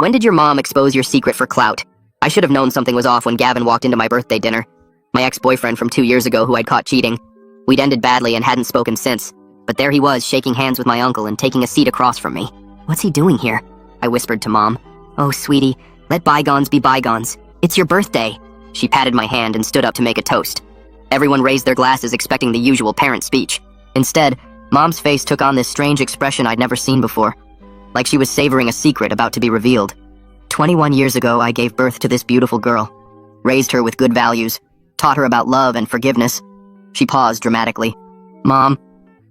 When did your mom expose your secret for clout? I should have known something was off when Gavin walked into my birthday dinner. My ex-boyfriend from 2 years ago who I'd caught cheating. We'd ended badly and hadn't spoken since. But there he was, shaking hands with my uncle and taking a seat across from me. What's he doing here? I whispered to Mom. Oh, sweetie, let bygones be bygones. It's your birthday. She patted my hand and stood up to make a toast. Everyone raised their glasses expecting the usual parent speech. Instead, Mom's face took on this strange expression I'd never seen before. Like she was savoring a secret about to be revealed. 21 years ago, I gave birth to this beautiful girl. Raised her with good values. Taught her about love and forgiveness. She paused dramatically. Mom,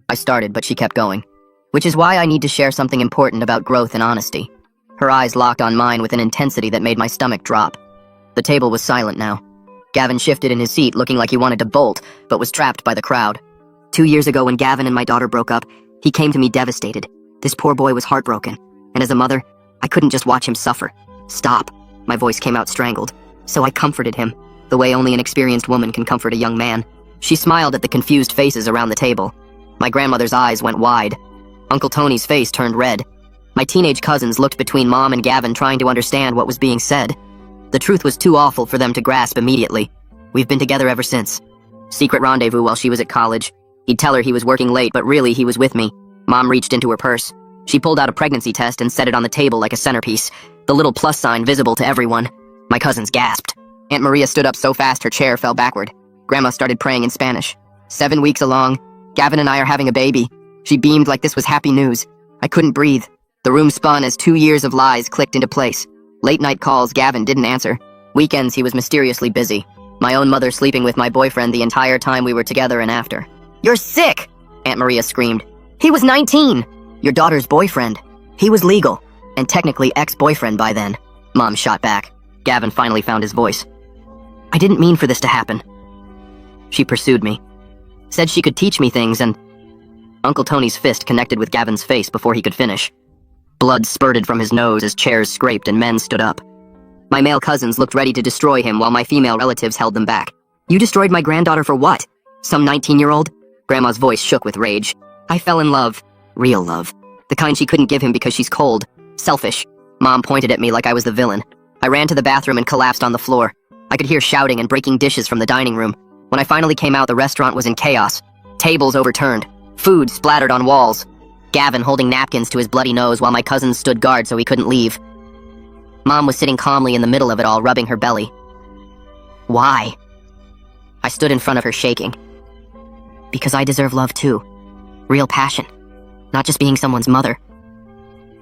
I started, but she kept going. Which is why I need to share something important about growth and honesty. Her eyes locked on mine with an intensity that made my stomach drop. The table was silent now. Gavin shifted in his seat, looking like he wanted to bolt, but was trapped by the crowd. 2 years ago, when Gavin and my daughter broke up, he came to me devastated. This poor boy was heartbroken. And as a mother, I couldn't just watch him suffer. Stop. My voice came out strangled. So I comforted him, the way only an experienced woman can comfort a young man. She smiled at the confused faces around the table. My grandmother's eyes went wide. Uncle Tony's face turned red. My teenage cousins looked between Mom and Gavin, trying to understand what was being said. The truth was too awful for them to grasp immediately. We've been together ever since. Secret rendezvous while she was at college. He'd tell her he was working late, but really he was with me. Mom reached into her purse. She pulled out a pregnancy test and set it on the table like a centerpiece, the little plus sign visible to everyone. My cousins gasped. Aunt Maria stood up so fast her chair fell backward. Grandma started praying in Spanish. 7 weeks along. Gavin and I are having a baby. She beamed like this was happy news. I couldn't breathe. The room spun as 2 years of lies clicked into place. Late-night calls, Gavin didn't answer. Weekends, he was mysteriously busy. My own mother sleeping with my boyfriend the entire time we were together and after. You're sick! Aunt Maria screamed. He was 19! Your daughter's boyfriend. He was legal, and technically ex-boyfriend by then. Mom shot back. Gavin finally found his voice. I didn't mean for this to happen. She pursued me. Said she could teach me things, and... Uncle Tony's fist connected with Gavin's face before he could finish. Blood spurted from his nose as chairs scraped and men stood up. My male cousins looked ready to destroy him while my female relatives held them back. You destroyed my granddaughter for what? Some 19-year-old? Grandma's voice shook with rage. I fell in love. Real love. The kind she couldn't give him because she's cold. Selfish. Mom pointed at me like I was the villain. I ran to the bathroom and collapsed on the floor. I could hear shouting and breaking dishes from the dining room. When I finally came out, the restaurant was in chaos. Tables overturned. Food splattered on walls. Gavin holding napkins to his bloody nose while my cousins stood guard so he couldn't leave. Mom was sitting calmly in the middle of it all, rubbing her belly. Why? I stood in front of her shaking. Because I deserve love too. Real passion. Not just being someone's mother.